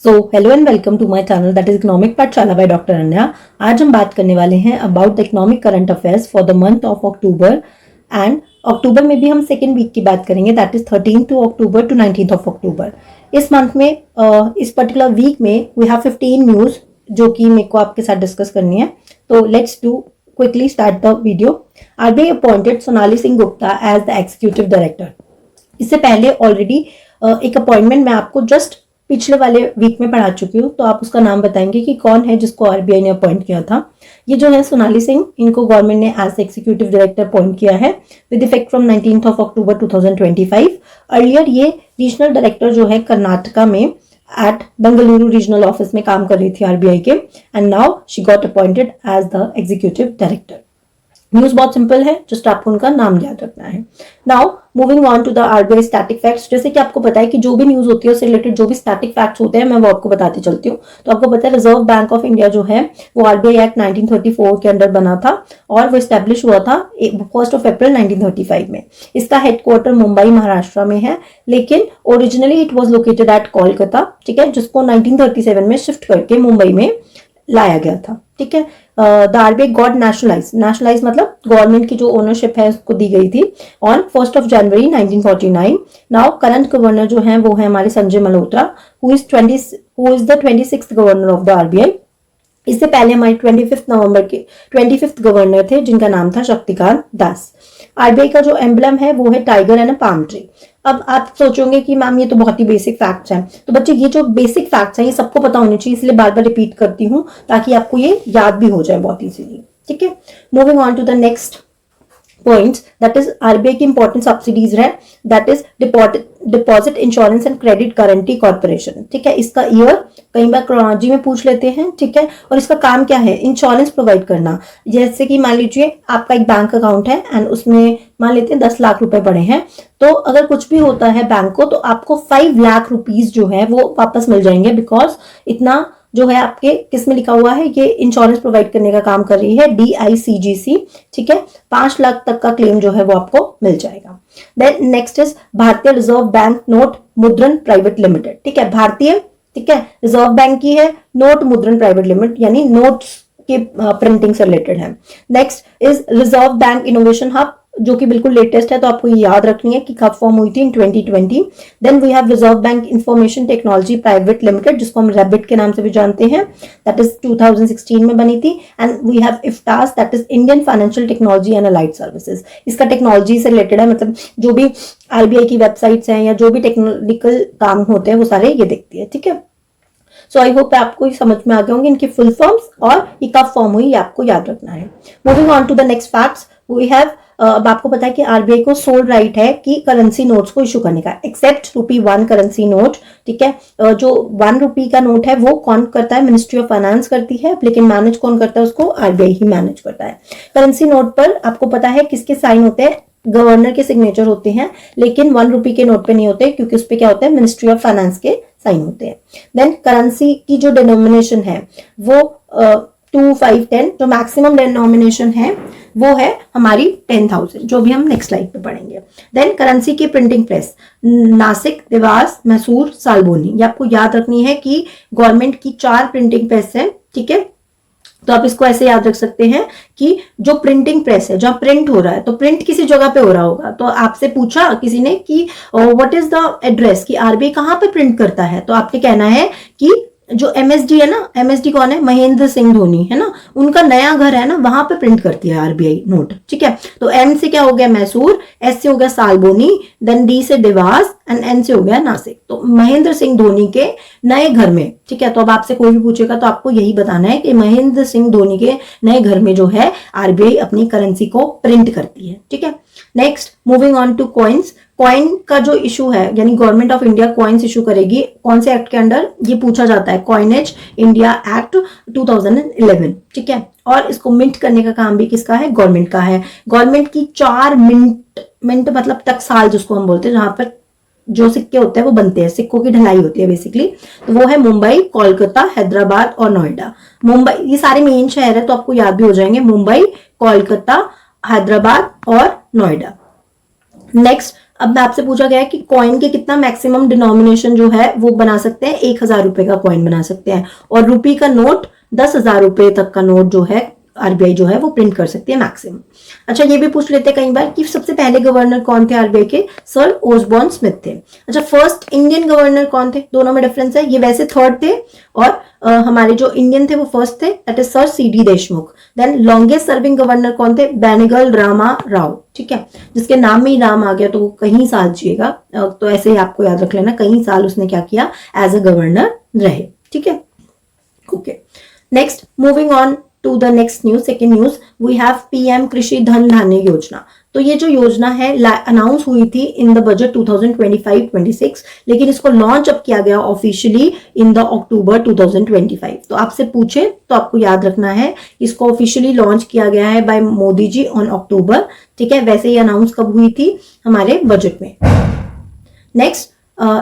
So hello and welcome to my channel that is economic Pathshala by doctor Anya. आज हम बात करने वाले हैं about the economic current affairs for the month of October and October में भी हम सेकेंड वीक की बात करेंगे that is 13 October to 19 October. इस मंथ में इस पर्टिकुलर वीक में वी हैव 15 न्यूज जो कि मेरे को आपके साथ डिस्कस करनी है। तो let's do quickly start the video. RBI appointed Sonali Singh Gupta as the executive director. इससे पहले ऑलरेडी एक अपॉइंटमेंट मैं आपको जस्ट पिछले वाले वीक में पढ़ा चुकी हूँ, तो आप उसका नाम बताएंगे कि कौन है जिसको आरबीआई ने अपॉइंट किया था। ये जो है सोनाली सिंह, इनको गवर्नमेंट ने एज एग्जीक्यूटिव डायरेक्टर अपॉइंट किया है with effect from 19 October 2025। Earlier ये रीजनल डायरेक्टर जो है कर्नाटका में एट बेंगलुरु रीजनल ऑफिस में काम कर रही थी आरबीआई के, and now she got appointed as the executive director. News बहुत सिंपल है, जस्ट आपको उनका नाम याद रखना है। Now moving on to the RBI static facts. जैसे कि आपको पता है कि जो भी न्यूज होती है उससे रिलेटेड जो भी स्टैटिक फैक्ट्स होते हैं मैं वो आपको बताती चलती हूँ। तो आपको पता है रिजर्व बैंक ऑफ इंडिया जो है वो आरबीआई एक्ट 1934 के अंडर बना था और वो स्टैब्लिश हुआ था 1 अप्रैल 1935 में। इसका हेडक्वार्टर मुंबई महाराष्ट्र में है, लेकिन originally it was located at Kolkata, ठीक है, जिसको 1937 में शिफ्ट करके मुंबई में लाया गया था। ठीक है, द आरबीआई गॉट नेशनलाइज मतलब गवर्नमेंट की जो ओनरशिप है उसको दी गई थी on 1 January 1949। Now current governor जो है वो है हमारे Sanjay Malhotra, who is the 26th governor of the RBI. इससे पहले हमारे 25th गवर्नर थे जिनका नाम था शक्तिकांत दास। आरबीआई का जो एम्बलम है वो है tiger and a palm tree. अब आप सोचोगे कि मैम ये तो बहुत ही बेसिक फैक्ट्स हैं, तो बच्चे ये जो बेसिक फैक्ट्स हैं ये सबको पता होने चाहिए, इसलिए बार बार रिपीट करती हूँ ताकि आपको ये याद भी हो जाए बहुत इजीली। ठीक है, moving on to the next points, that is RBI की इंपॉर्टेंट सब्सिडीज है, that is deposit insurance and credit guarantee corporation. ठीक है, इसका ईयर कई बार क्रोनोलॉजी में पूछ लेते हैं। ठीक है, और इसका काम क्या है? इंश्योरेंस प्रोवाइड करना। जैसे कि मान लीजिए आपका एक बैंक अकाउंट है एंड उसमें मान लेते हैं 10 लाख रुपए पड़े हैं, तो अगर कुछ भी होता है बैंक को तो आपको 5 लाख रुपीज जो है वो वापस मिल जाएंगे, बिकॉज इतना जो है आपके किस में लिखा हुआ है, ये इंश्योरेंस प्रोवाइड करने का काम कर रही है DICGC। ठीक है, 5 लाख तक का क्लेम जो है वो आपको मिल जाएगा। देन नेक्स्ट इज भारतीय रिजर्व बैंक नोट मुद्रण प्राइवेट लिमिटेड। ठीक है, भारतीय, ठीक है, रिजर्व बैंक की है, नोट मुद्रण प्राइवेट लिमिटेड यानी नोट्स के प्रिंटिंग से रिलेटेड है। Next is reserve bank innovation hub, जो कि बिल्कुल लेटेस्ट है, तो आपको ये याद रखनी है कि कब फॉर्म हुई थी, in 2020। Then we have reserve bank information technology private limited, जिसको हम रैबिट के नाम से भी जानते हैं, दैट इज 2016 में बनी थी। And we have IFTAS, that is Indian financial technology and allied services. इसका टेक्नोलॉजी से रिलेटेड है, मतलब जो भी आरबीआई की वेबसाइट्स हैं या जो भी टेक्निकल काम होते हैं वो सारे ये देखती है। ठीक है, सो आई होप आपको समझ में आ गए होंगे इनके फुल फॉर्म्स और ये कब फॉर्म हुई ये आपको याद रखना है। Moving on to the next facts, we have अब आपको पता है कि आरबीआई को सोल राइट है कि करेंसी नोट्स को इशू करने का, एक्सेप्ट ₹1 करेंसी नोट। ठीक है, जो ₹1 का नोट है वो कौन करता है? मिनिस्ट्री ऑफ फाइनेंस करती है, लेकिन मैनेज कौन करता है उसको? आरबीआई ही मैनेज करता है। करेंसी नोट पर आपको पता है किसके साइन होते हैं? गवर्नर के सिग्नेचर होते हैं, लेकिन ₹1 के नोट पे नहीं होते, क्योंकि उस पे क्या होता है? मिनिस्ट्री ऑफ फाइनेंस के साइन होते हैं। देन करेंसी की जो डिनोमिनेशन है वो 2, 5, 10, जो मैक्सिमम डिनोमिनेशन है वो है हमारी 10,000, जो भी हम नेक्स्ट स्लाइड पे पढ़ेंगे। देन करेंसी की प्रिंटिंग प्रेस नासिक, देवास, मैसूर, सालबोनी। ये आपको याद रखनी है कि गवर्नमेंट की 4 प्रिंटिंग प्रेस है। ठीक है, तो आप इसको ऐसे याद रख सकते हैं कि जो प्रिंटिंग प्रेस है, जहां प्रिंट हो रहा है, तो प्रिंट किसी जगह पे हो रहा होगा, तो आपसे पूछा किसी ने कि व्हाट इज द एड्रेस, कि आरबीआई कहां पे प्रिंट करता है, तो आपने कहना है कि जो MSD है ना, MSD कौन है? महेंद्र सिंह धोनी है ना, उनका नया घर है ना, वहां पे प्रिंट करती है आरबीआई नोट। ठीक है, तो M से क्या हो गया? मैसूर, S से हो गया सालबोनी, देन D से देवास एंड N से हो गया नासिक। तो महेंद्र सिंह धोनी के नए घर में, ठीक है, तो अब आपसे कोई भी पूछेगा तो आपको यही बताना है कि महेंद्र सिंह धोनी के नए घर में जो है आरबीआई अपनी करेंसी को प्रिंट करती है। ठीक है, next moving on two coins. Coin का जो इशू है, यानी government of India coins issue करेगी, कौन से एक्ट के अंडर? ये पूछा जाता है, कॉइनेज इंडिया एक्ट 2011। ठीक है, और इसको मिंट करने का काम भी किसका है? गवर्नमेंट का है। गवर्नमेंट की 4 मिंट मतलब टकसाल जिसको हम बोलते हैं, जहां पर जो सिक्के होते हैं वो बनते हैं, सिक्कों की ढलाई होती है बेसिकली, तो वो है मुंबई, कोलकाता, हैदराबाद और नोएडा। मुंबई, ये सारे मेन शहर है तो आपको याद भी हो जाएंगे, मुंबई, कोलकाता, हैदराबाद और नोएडा। नेक्स्ट अब मैं आपसे पूछा गया है कि कॉइन के कितना मैक्सिमम डिनोमिनेशन जो है वो बना सकते हैं, 1,000 रुपए का कॉइन बना सकते हैं, और रुपी का नोट 10,000 रुपए तक का नोट जो है आरबीआई जो है वो प्रिंट कर सकती है मैक्सिमम। अच्छा, ये भी पूछ लेते हैं कई बार कि सबसे पहले गवर्नर कौन थे आरबीआई के? सर ओसबॉर्न स्मिथ थे। अच्छा, फर्स्ट इंडियन गवर्नर कौन थे? दोनों में डिफरेंस है, ये वैसे थर्ड थे और हमारे जो इंडियन थे वो फर्स्ट थे, that is sir CD Deshmukh. Then longest serving governor कौन थे? बेनेगल रामा राव। ठीक है, जिसके नाम में ही राम आ गया तो वो कई साल जिएगा, तो ऐसे ही आपको याद रख लेना, कई साल उसने क्या किया, एज अ गवर्नर रहे। ठीक है, okay. Next, moving on to the next news, second news, we have PM Krishi Dhan धान्य योजना। तो ये जो योजना है अनाउंस हुई थी इन द बजट 2025-26, लेकिन इसको लॉन्च अब किया गया ऑफिशियली इन द अक्टूबर 2025। तो आपसे पूछे तो आपको याद रखना है इसको ऑफिशियली लॉन्च किया गया है by Modi ji on October. ठीक है, वैसे ही अनाउंस कब हुई थी? हमारे बजट में। नेक्स्ट,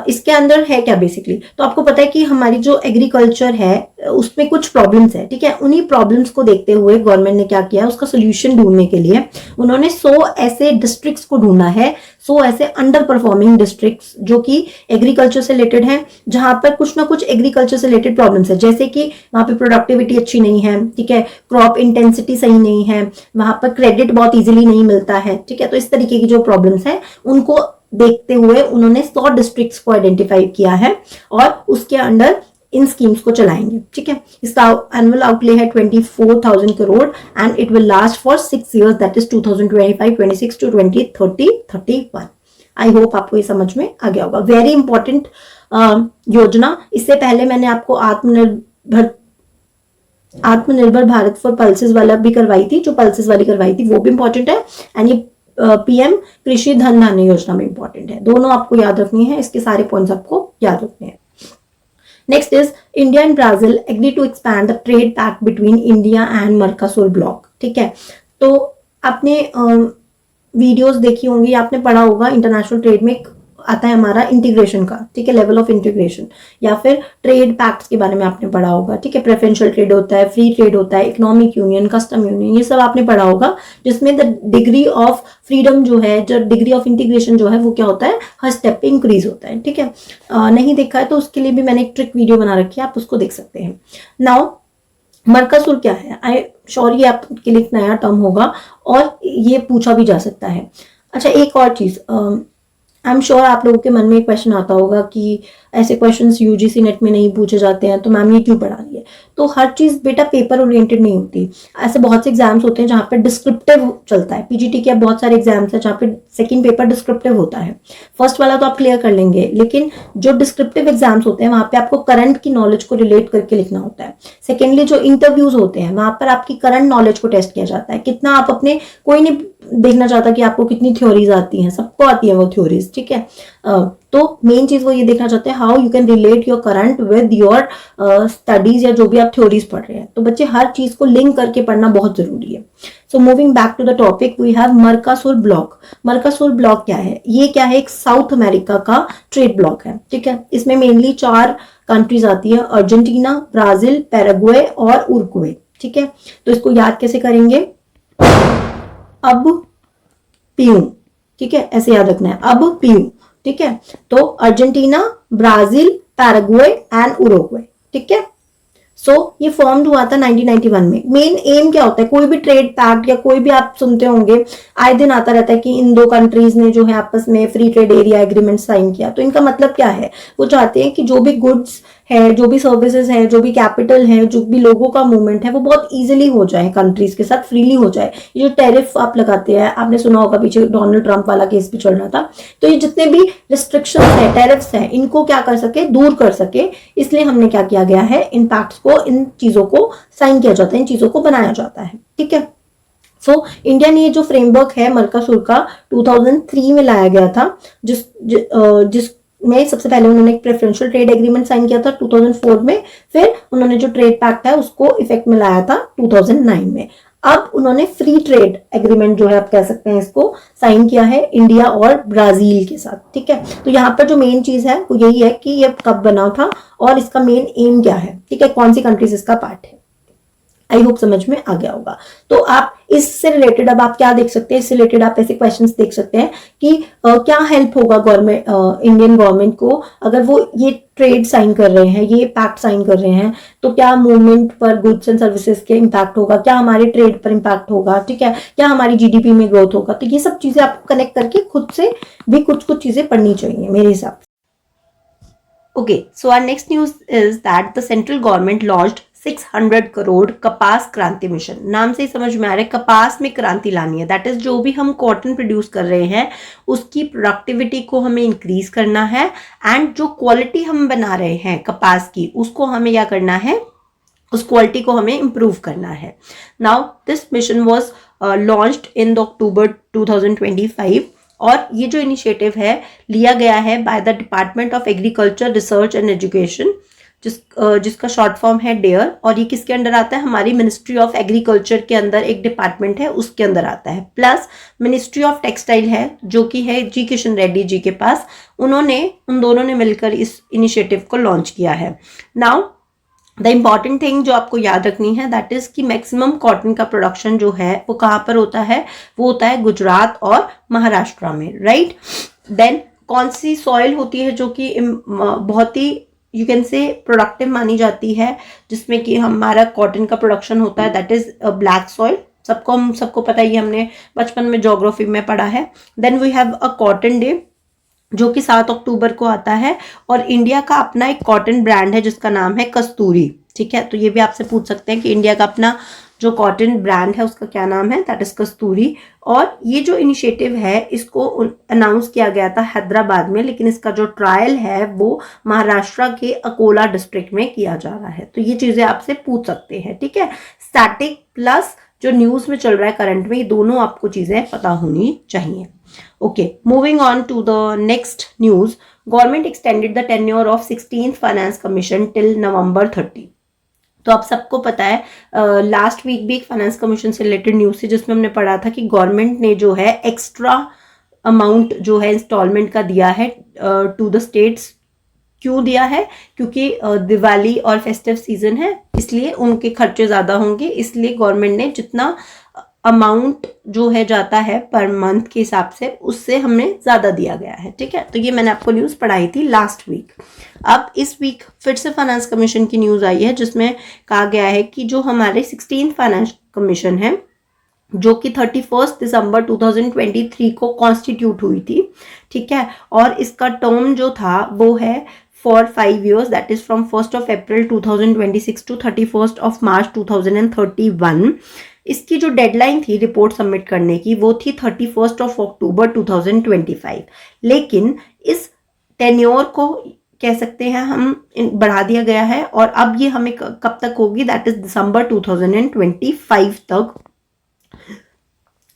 इसके अंदर है क्या बेसिकली, तो आपको पता है कि हमारी जो एग्रीकल्चर है उसमें कुछ प्रॉब्लम्स है। ठीक है, उन्हीं प्रॉब्लम्स को देखते हुए गवर्नमेंट ने क्या किया, उसका सोल्यूशन ढूंढने के लिए उन्होंने 100 ऐसे डिस्ट्रिक्ट्स को ढूंढा है, 100 ऐसे अंडर परफॉर्मिंग डिस्ट्रिक्ट्स जो कि एग्रीकल्चर से रिलेटेड है, जहां पर कुछ ना कुछ एग्रीकल्चर से रिलेटेड प्रॉब्लम्स है, जैसे कि वहां पे प्रोडक्टिविटी अच्छी नहीं है, ठीक है, क्रॉप इंटेंसिटी सही नहीं है, वहां पर क्रेडिट बहुत इजीली नहीं मिलता है। ठीक है, तो इस तरीके की जो प्रॉब्लम्स है उनको देखते हुए उन्होंने 100 डिस्ट्रिक्ट्स को आइडेंटिफाई किया है और उसके अंडर इन स्कीम्स को चलाएंगे। ठीक है, इसका एनुअल आउटले है 24,000 crore and it will last for 6 years, that is 2025-26 to 2030-31। I hope आपको ये समझ में आ गया होगा। वेरी इंपॉर्टेंट योजना। इससे पहले मैंने आपको आत्मनिर्भर भारत फॉर पल्सेस वाला भी करवाई थी, जो पल्सेस वाली करवाई थी वो भी इंपॉर्टेंट है, एंड ये पीएम कृषि धन धान्य योजना में इंपॉर्टेंट है। दोनों आपको याद रखनी है, इसके सारे पॉइंट्स आपको याद रखने हैं। Next is India and Brazil agree to expand the trade pact between India and Mercosur bloc. ठीक है, तो आपने वीडियोस देखी होंगी, आपने पढ़ा होगा इंटरनेशनल ट्रेड में आता है हमारा इंटीग्रेशन का। ठीक है, लेवल ऑफ इंटीग्रेशन, या फिर ट्रेड पैक्ट्स के बारे में आपने पढ़ा होगा। ठीक है, प्रेफरेंशियल ट्रेड होता है, फ्री ट्रेड होता है, इकोनॉमिक यूनियन, कस्टम यूनियन, ये सब आपने पढ़ा होगा, जिसमें द डिग्री ऑफ फ्रीडम जो है, जो डिग्री ऑफ इंटीग्रेशन जो है वो क्या होता है, हर स्टेप पे इंक्रीज होता है। ठीक है, नहीं देखा है तो उसके लिए भी मैंने एक ट्रिक वीडियो बना रखी है, आप उसको देख सकते हैं। नाउ मर्कासुर क्या है? आई श्योर ये आपके लिए एक नया टर्म होगा और ये पूछा भी जा सकता है। अच्छा, एक और चीज, आई एम श्योर आप लोगों के मन में एक क्वेश्चन आता होगा कि ऐसे क्वेश्चंस यूजीसी नेट में नहीं पूछे जाते हैं तो मैम ये क्यों पढ़ा रही है? तो हर चीज बेटा पेपर ओरिएंटेड नहीं होती। ऐसे बहुत से एग्जाम्स होते हैं जहाँ पे डिस्क्रिप्टिव चलता है। पीजीटी के बहुत सारे एग्जाम्स हैं जहाँ पे सेकंड पेपर डिस्क्रिप्टिव होता है। फर्स्ट वाला तो आप क्लियर कर लेंगे, लेकिन जो डिस्क्रिप्टिव एग्जाम्स होते हैं वहां पे आपको करंट की नॉलेज को रिलेट करके लिखना होता है। सेकेंडली जो इंटरव्यूज होते हैं वहां पर आपकी करंट नॉलेज को टेस्ट किया जाता है, कितना आप अपने, कोई नहीं देखना चाहता कि आपको कितनी थ्योरीज आती हैं, सबको आती है वो थ्योरीज। ठीक है, तो मेन चीज वो ये देखना चाहते हैं how you can relate your current with your studies, या जो भी आप थ्योरीज पढ़ रहे हैं। तो बच्चे हर चीज को लिंक करके पढ़ना बहुत जरूरी है। So moving back to the topic, we have Mercosur bloc. Mercosur bloc क्या है? ये क्या है? एक साउथ अमेरिका का ट्रेड ब्लॉक है। ठीक है, इसमें मेनली 4 कंट्रीज आती है, अर्जेंटीना, ब्राजील, पैराग्वे और उरुग्वे। ठीक है, तो इसको याद कैसे करेंगे? अब पीयू। ठीक है, ऐसे याद रखना है, अब पीयू। ठीक है, तो Argentina, Brazil, Paraguay and Uruguay. ठीक है, सो ये फॉर्म्ड हुआ था 1991 में। मेन एम क्या होता है? कोई भी ट्रेड पैक्ट या कोई भी आप सुनते होंगे, आए दिन आता रहता है कि इन 2 कंट्रीज ने जो है आपस में free trade area agreement sign किया। तो इनका मतलब क्या है? वो चाहते हैं कि जो भी गुड्स है, जो भी सर्विसेज है, जो भी कैपिटल है, जो भी लोगों का मूवमेंट है, वो बहुत इजीली हो जाए, कंट्रीज के साथ फ्रीली हो जाए। ये जो टैरिफ आप लगाते हैं, आपने सुना होगा पीछे डोनाल्ड ट्रंप वाला केस भी चल रहा था, तो ये जितने भी रिस्ट्रिक्शंस है, टैरिफ्स है, इनको क्या कर सके, दूर कर सके, इसलिए हमने क्या किया गया है, इन पैक्ट्स को, इन चीजों को साइन किया जाता है, इन चीजों को बनाया जाता है। ठीक है, सो इंडिया ने ये जो फ्रेमवर्क है मर्कासुर का 2003 में लाया गया था, जिस में सबसे पहले उन्होंने एक प्रेफरेंशियल ट्रेड एग्रीमेंट साइन किया था 2004 में, फिर उन्होंने जो ट्रेड पैक्ट है उसको इफेक्ट में लाया था 2009 में। अब उन्होंने फ्री ट्रेड एग्रीमेंट जो है आप कह सकते हैं इसको, साइन किया है इंडिया और ब्राजील के साथ। ठीक है, तो यहाँ पर जो मेन चीज है वो यही है कि ये कब बना था और इसका मेन एम क्या है। ठीक है, कौन सी कंट्रीज इसका पार्ट है। आई होप समझ में आ गया होगा। तो आप इससे रिलेटेड अब आप क्या देख सकते हैं, इससे रिलेटेड आप ऐसे क्वेश्चंस देख सकते हैं कि क्या हेल्प होगा गवर्नमेंट, इंडियन गवर्नमेंट को अगर वो ये ट्रेड साइन कर रहे हैं, ये पैक्ट साइन कर रहे हैं, तो क्या मूवमेंट पर गुड्स एंड सर्विसेज के इम्पैक्ट होगा, क्या हमारे ट्रेड पर इम्पैक्ट होगा, ठीक है, क्या हमारी जीडीपी में ग्रोथ होगा। तो ये सब चीजें आपको कनेक्ट करके खुद से भी कुछ कुछ चीजें पढ़नी चाहिए मेरे हिसाब से। Okay, so our next news is that the central government launched 600 crore कपास क्रांति मिशन। नाम से ही समझ में आ रहा है कपास में क्रांति लानी है। दैट इज जो भी हम कॉटन प्रोड्यूस कर रहे हैं उसकी प्रोडक्टिविटी को हमें इंक्रीज करना है, एंड जो क्वालिटी हम बना रहे हैं कपास की उसको हमें क्या करना है, उस क्वालिटी को हमें इम्प्रूव करना है। Now this mission was launched in October 2025 और ये जो इनिशिएटिव है लिया गया है by the department of agriculture research and education, जिसका शॉर्ट फॉर्म है डेयर, और ये किसके अंडर आता है, हमारी मिनिस्ट्री ऑफ एग्रीकल्चर के अंदर एक डिपार्टमेंट है उसके अंदर आता है, प्लस मिनिस्ट्री ऑफ टेक्सटाइल है जो कि है जी किशन रेड्डी जी के पास, उन दोनों ने मिलकर इस इनिशिएटिव को लॉन्च किया है। नाउ द इम्पॉर्टेंट थिंग जो आपको याद रखनी है दैट इज कि मैक्सिमम कॉटन का प्रोडक्शन जो है वो कहाँ पर होता है, वो होता है गुजरात और महाराष्ट्र में, राइट। देन कौन सी सॉइल होती है जो कि बहुत ही यू कैन से प्रोडक्टिव मानी जाती है, जिसमें कि हमारा कॉटन का प्रोडक्शन होता है, दैट इज ब्लैक सॉइल। सबको पता ही, हमने बचपन में ज्योग्राफी में पढ़ा है। Then we have a cotton day जो कि 7 अक्टूबर को आता है, और इंडिया का अपना एक कॉटन ब्रांड है जिसका नाम है कस्तूरी, ठीक है। तो ये भी आपसे पूछ सकते हैं कि इंडिया का अपना जो कॉटन ब्रांड है उसका क्या नाम है, दैट इज कस्तूरी। और ये जो इनिशिएटिव है इसको अनाउंस किया गया था हैदराबाद में, लेकिन इसका जो ट्रायल है वो महाराष्ट्र के अकोला डिस्ट्रिक्ट में किया जा रहा है। तो ये चीजें आपसे पूछ सकते हैं, ठीक है। स्टैटिक प्लस जो न्यूज में चल रहा है करंट में, ये दोनों आपको चीजें पता होनी चाहिए। Okay, moving on to the next news. Government extended the tenure of 16th Finance Commission till November 30. तो आप सबको पता है लास्ट वीक भी एक फाइनेंस कमीशन से रिलेटेड न्यूज थी जिसमें हमने पढ़ा था कि गवर्नमेंट ने जो है एक्स्ट्रा अमाउंट जो है इंस्टॉलमेंट का दिया है टू द स्टेट्स। क्यों दिया है, क्योंकि दिवाली और फेस्टिव सीजन है इसलिए उनके खर्चे ज्यादा होंगे, इसलिए गवर्नमेंट ने जितना अमाउंट जो है जाता है पर मंथ के हिसाब से उससे हमें ज्यादा दिया गया है, ठीक है। तो ये मैंने आपको न्यूज पढ़ाई थी लास्ट वीक। अब इस वीक फिर से फाइनेंस कमीशन की न्यूज आई है जिसमें कहा गया है कि जो हमारे 16th फाइनेंस कमीशन है जो कि 31 दिसंबर 2023 को कॉन्स्टिट्यूट हुई थी, ठीक है, और इसका टर्म जो था वो है for 5 years, that is from 1st of April 2026 to 31st of March 2031। इसकी जो डेडलाइन थी रिपोर्ट सबमिट करने की वो थी 31st of October 2025, लेकिन इस टेन्योर को कह सकते हैं हम बढ़ा दिया गया है और अब ये हमें कब तक होगी, दैट इज दिसंबर 2025 तक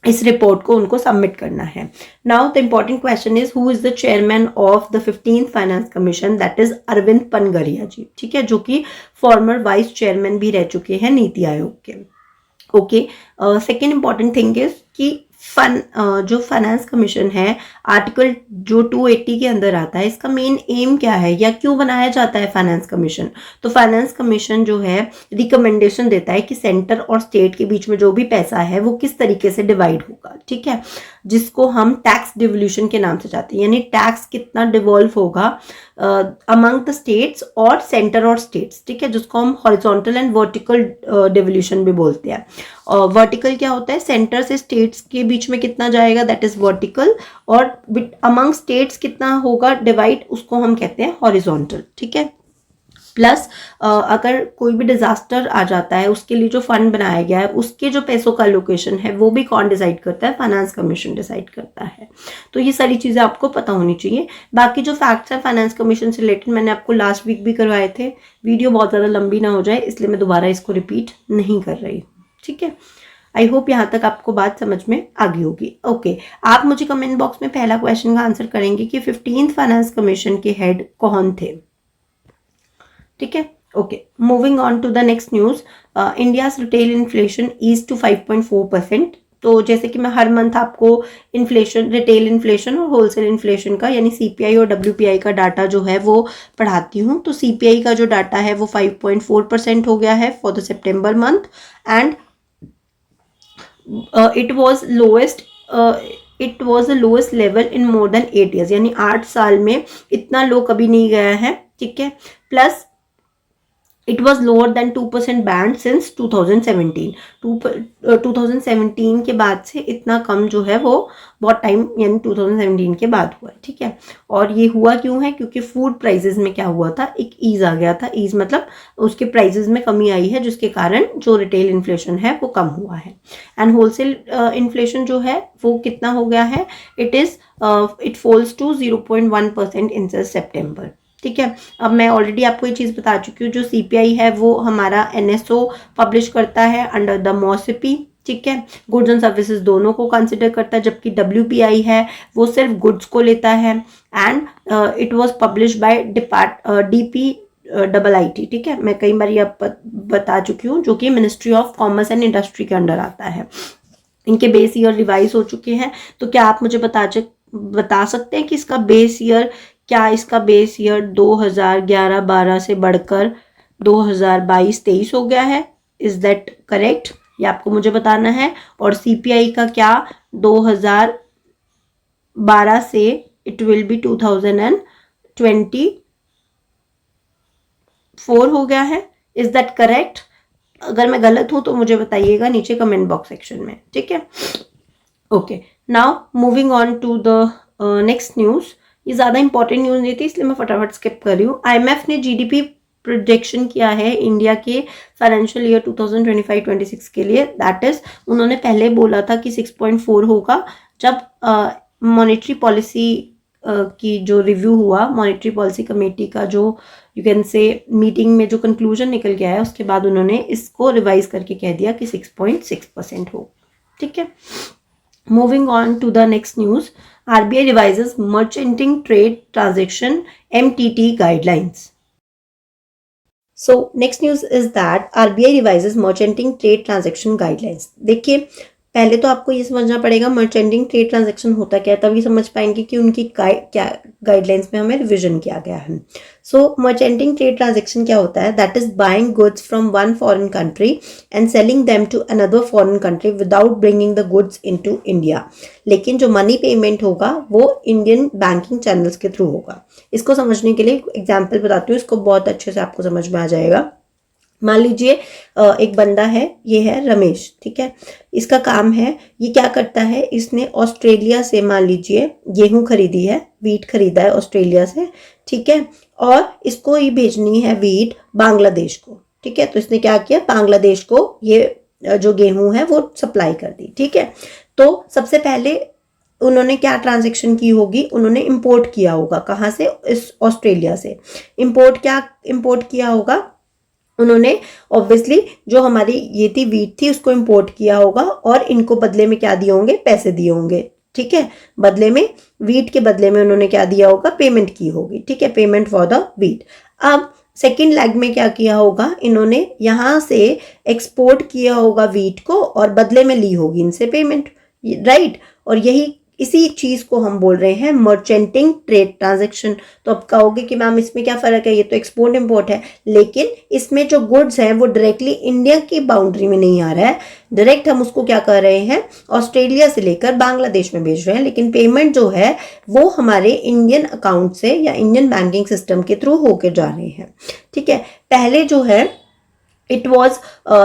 इस रिपोर्ट को उनको सबमिट करना है। Now the important question is who is the chairman of the 15th finance commission, that is Arvind Panagariya ji, ठीक है, जो कि फॉर्मर वाइस चेयरमैन भी रह चुके हैं नीति आयोग के। Okay, second important thing is कि जो फाइनेंस कमीशन है आर्टिकल जो 280 के अंदर आता है, इसका मेन एम क्या है या क्यों बनाया जाता है फाइनेंस कमीशन। तो फाइनेंस कमीशन जो है रिकमेंडेशन देता है कि सेंटर और स्टेट के बीच में जो भी पैसा है वो किस तरीके से डिवाइड होगा, ठीक है, जिसको हम टैक्स डिवोल्यूशन के नाम से जाते हैं, यानी टैक्स कितना डिवॉल्व होगा अमंग द स्टेट्स और सेंटर और स्टेट्स, ठीक है, जिसको हम हॉरिजॉन्टल एंड वर्टिकल डिवोल्यूशन भी बोलते हैं। वर्टिकल क्या होता है, सेंटर से स्टेट्स के बीच में कितना जाएगा, दैट इज वर्टिकल, और अमंग स्टेट्स कितना होगा डिवाइड, उसको हम कहते हैं हॉरिजॉन्टल, ठीक है। प्लस अगर कोई भी डिजास्टर आ जाता है उसके लिए जो फंड बनाया गया है उसके जो पैसों का लोकेशन है वो भी कौन डिसाइड करता है, फाइनेंस कमीशन डिसाइड करता है। तो ये सारी चीजें आपको पता होनी चाहिए। बाकी जो फैक्ट्स है फाइनेंस कमीशन से रिलेटेड मैंने आपको लास्ट वीक भी करवाए थे, वीडियो बहुत ज्यादा लंबी ना हो जाए इसलिए मैं दोबारा इसको रिपीट नहीं कर रही, ठीक है। आई होप यहाँ तक आपको बात समझ में आ गई होगी। ओके, आप मुझे कमेंट बॉक्स में पहला क्वेश्चन का आंसर करेंगे कि 15th फाइनेंस कमीशन के हेड कौन थे, ठीक है। Okay, moving on to the next news, India's retail inflation eases to 5.4%, तो जैसे कि मैं हर मंथ आपको इन्फ्लेशन, रिटेल इन्फ्लेशन और होलसेल इन्फ्लेशन का यानी सीपीआई और डब्ल्यूपीआई का डाटा जो है वो पढ़ाती हूँ। तो सीपीआई का जो डाटा है वो 5.4% हो गया है for the September month and it was lowest it was the lowest level in more than 8 years, यानी 8 साल में इतना लो कभी नहीं गया है, ठीक है। Plus it was lower than 2% band since 2017। 2017 के बाद से इतना कम जो है वो बहुत टाइम यानी 2017 के बाद हुआ है, ठीक है। और ये हुआ क्यों है? क्योंकि फूड प्राइसेस में क्या हुआ था, एक ईज आ गया था। ईज मतलब उसके प्राइसेस में कमी आई है, जिसके कारण जो रिटेल इन्फ्लेशन है वो कम हुआ है। एंड होलसेल इन्फ्लेशन जो है वो कितना हो गया है? इट फॉल्स टू 0.1% इन सितंबर, ठीक है। अब मैं ऑलरेडी आपको ये चीज़ बता चुकी हूँ, जो सीपीआई है वो हमारा एनएसओ पब्लिश करता है अंडर द मॉसिपी, ठीक है। गुड्स एंड सर्विसेज दोनों को कंसिडर करता है, जबकि डब्ल्यूपीआई है वो सिर्फ गुड्स को लेता है। And it was publish by DP double IT, ठीक है। मैं कई बार ये बता चुकी हूँ, जो कि ministry of commerce and industry के अंडर आता है। इनके बेस ईयर रिवाइज हो चुके हैं। तो क्या आप मुझे बता सकते हैं कि इसका बेस ईयर क्या? इसका बेस ईयर 2011-12 से बढ़कर 2022-23 हो गया है। Is that correct? ये आपको मुझे बताना है। और सीपीआई का क्या 2012 से इट विल बी 2024 हो गया है। Is that correct? अगर मैं गलत हूं तो मुझे बताइएगा नीचे कमेंट बॉक्स सेक्शन में, ठीक है। Okay, now moving on to the next news. ये ज़्यादा इंपॉर्टेंट न्यूज़ नहीं थी, इसलिए मैं फटाफट स्किप कर रही हूँ। आईएमएफ ने जीडीपी प्रोजेक्शन किया है इंडिया के फाइनेंशियल ईयर 2025-26 के लिए। दैट इज, उन्होंने पहले बोला था कि 6.4 होगा। जब मॉनेटरी पॉलिसी की जो रिव्यू हुआ, मॉनेटरी पॉलिसी कमेटी का जो यू कैन से मीटिंग में जो कंक्लूजन निकल के आया, उसके बाद उन्होंने इसको रिवाइज करके कह दिया कि 6.6% हो, ठीक है। Moving on to the next news, RBI revises merchanting trade transaction MTT guidelines. So next news is that RBI revises merchanting trade transaction guidelines. देखिए, पहले तो आपको ये समझना पड़ेगा मर्चेंटिंग ट्रेड ट्रांजैक्शन होता क्या है, तभी समझ पाएंगे कि उनकी क्या गाइडलाइंस में हमें रिविजन किया गया है। सो मर्चेंटिंग ट्रेड ट्रांजैक्शन क्या होता है? That is buying goods from one foreign country and selling them to another foreign country without bringing the goods into India. लेकिन जो मनी पेमेंट होगा वो इंडियन बैंकिंग चैनल्स के थ्रू होगा। इसको समझने के लिए एग्जाम्पल बताती हूँ, इसको बहुत अच्छे से आपको समझ में आ जाएगा। मान लीजिए एक बंदा है, ये है रमेश, ठीक है। इसका काम है, ये क्या करता है, इसने ऑस्ट्रेलिया से मान लीजिए गेहूं खरीदी है, वीट खरीदा है ऑस्ट्रेलिया से, ठीक है। और इसको ये भेजनी है वीट बांग्लादेश को, ठीक है। तो इसने क्या किया, बांग्लादेश को ये जो गेहूं है वो सप्लाई कर दी, ठीक है। तो सबसे पहले उन्होंने क्या ट्रांजेक्शन की होगी, उन्होंने इंपोर्ट किया होगा। कहाँ से? इस ऑस्ट्रेलिया से। इंपोर्ट किया होगा उन्होंने, ऑब्वियसली जो हमारी ये थी वीट थी उसको इंपोर्ट किया होगा, और इनको बदले में क्या दिए होंगे, पैसे दिए होंगे, ठीक है। बदले में, वीट के बदले में उन्होंने क्या दिया होगा, पेमेंट की होगी, ठीक है, पेमेंट फॉर द वीट। अब सेकेंड लेग में क्या किया होगा, इन्होंने यहाँ से एक्सपोर्ट किया होगा वीट को और बदले में ली होगी इनसे पेमेंट, राइट। और यही इसी चीज को हम बोल रहे हैं मर्चेंटिंग ट्रेड ट्रांजैक्शन। तो अब कहोगे कि मैम इसमें क्या फर्क है, ये तो एक्सपोर्ट इंपोर्ट है, लेकिन इसमें जो गुड्स हैं वो डायरेक्टली इंडिया की बाउंड्री में नहीं आ रहा है, डायरेक्ट हम उसको क्या कर रहे हैं, ऑस्ट्रेलिया से लेकर बांग्लादेश में भेज रहे हैं, लेकिन पेमेंट जो है वो हमारे इंडियन अकाउंट से या इंडियन बैंकिंग सिस्टम के थ्रू होकर जा रहे हैं, ठीक है। पहले जो है इट वॉज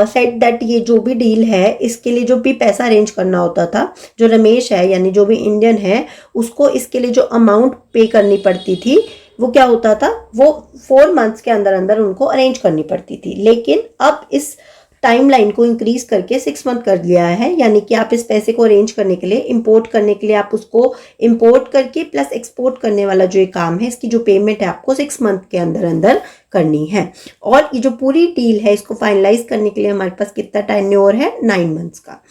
सेट दैट ये जो भी डील है, इसके लिए जो भी पैसा अरेंज करना होता था, जो रमेश है यानी जो भी इंडियन है, उसको इसके लिए जो अमाउंट पे करनी पड़ती थी वो क्या होता था, वो 4 मंथ्स के अंदर अंदर उनको अरेंज करनी पड़ती थी। लेकिन अब इस टाइमलाइन को इंक्रीज करके 6 मंथ कर दिया है, यानी कि आप इस पैसे को अरेंज करने के लिए, इंपोर्ट करने के लिए, आप उसको इंपोर्ट करके प्लस एक्सपोर्ट करने वाला जो ये काम है, इसकी जो पेमेंट है आपको 6 मंथ के अंदर अंदर करनी है। और ये जो पूरी डील है इसको फाइनलाइज करने के लिए हमारे पास कितना टेन्योर है, 9 मंथ्स का।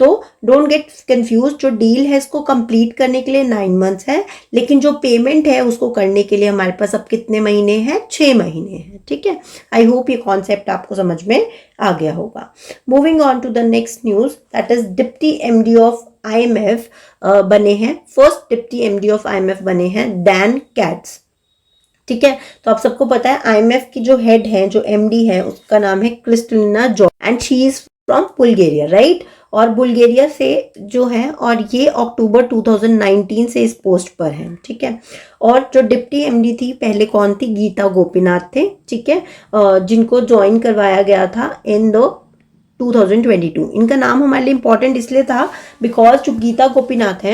तो डोंट गेट कंफ्यूज, जो डील है इसको कंप्लीट करने के लिए 9 मंथ्स है, लेकिन जो पेमेंट है उसको करने के लिए हमारे पास अब कितने महीने हैं, 6 महीने हैं, ठीक है। आई होप ये कॉन्सेप्ट आपको समझ में आ गया होगा। Moving on to the next news, that is deputy MD of IMF बने हैं, first deputy MD of IMF बने हैं डैन कैट्स, ठीक है। तो आप सबको पता है IMF की जो हेड है, जो एमडी है, उसका नाम है Kristalina George and she is from Bulgaria, right. और बुल्गारिया से जो है, और ये अक्टूबर 2019 से इस पोस्ट पर है, ठीक है। और जो डिप्टी एमडी थी पहले कौन थी, गीता गोपीनाथ थे, ठीक है, जिनको ज्वाइन करवाया गया था इन द 2022। इनका नाम हमारे लिए इंपॉर्टेंट इसलिए था बिकॉज जो गीता गोपीनाथ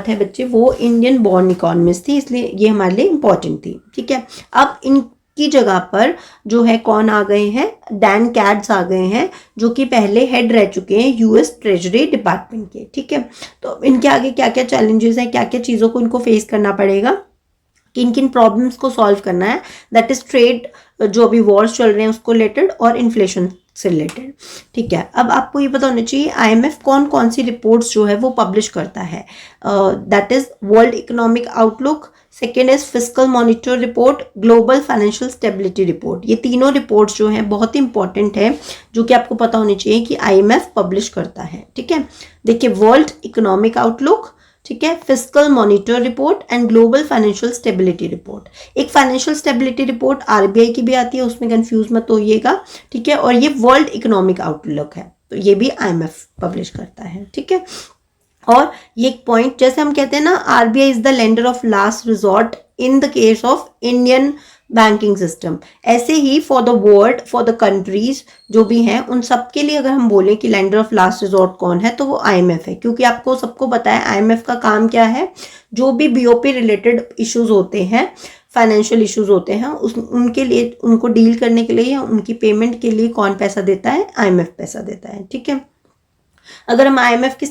है बच्चे, वो इंडियन बॉर्न इकोनॉमिस्ट थी, इसलिए ये हमारे लिए इंपॉर्टेंट थी, ठीक है। अब इनकी जगह पर जो है कौन आ गए हैं, डैन कैट्स आ गए हैं, जो कि पहले हेड रह चुके हैं यूएस ट्रेजरी डिपार्टमेंट के, ठीक है। तो इनके आगे क्या क्या चैलेंजेस हैं, क्या क्या चीज़ों को इनको फेस करना पड़ेगा, किन किन प्रॉब्लम्स को सॉल्व करना है, दैट इज ट्रेड, जो अभी वॉर्स चल रहे हैं उसको रिलेटेड, और इन्फ्लेशन से रिलेटेड, ठीक है। अब आपको ये पता होना चाहिए IMF कौन कौन सी रिपोर्ट्स जो है वो पब्लिश करता है, that is world economic outlook, second is fiscal monitor report, global financial stability report. ये तीनों रिपोर्ट्स जो हैं बहुत इंपॉर्टेंट है, जो कि आपको पता होनी चाहिए कि IMF पब्लिश करता है, ठीक है। देखिए, वर्ल्ड इकोनॉमिक आउटलुक, ठीक है, fiscal monitor report and global financial stability report. एक फाइनेंशियल स्टेबिलिटी रिपोर्ट RBI की भी आती है, उसमें कंफ्यूज मत होइएगा, ठीक है। और ये वर्ल्ड इकोनॉमिक आउटलुक है, तो ये भी IMF पब्लिश करता है, ठीक है। और ये एक पॉइंट, जैसे हम कहते हैं ना, RBI is the lender of last resort in the case of Indian banking system, ऐसे ही for the world, for the countries जो भी हैं, उन सब के लिए अगर हम बोलें कि लेंडर ऑफ लास्ट रिजॉर्ट कौन है, तो वो IMF है। क्योंकि आपको सबको पता है IMF का काम क्या है, जो भी BOP रिलेटेड इश्यूज होते हैं, फाइनेंशियल इश्यूज होते हैं, उनके लिए, उनको डील करने के लिए या उनकी पेमेंट के लिए कौन पैसा देता है, IMF पैसा देता है, ठीक है। अगर हम IMF की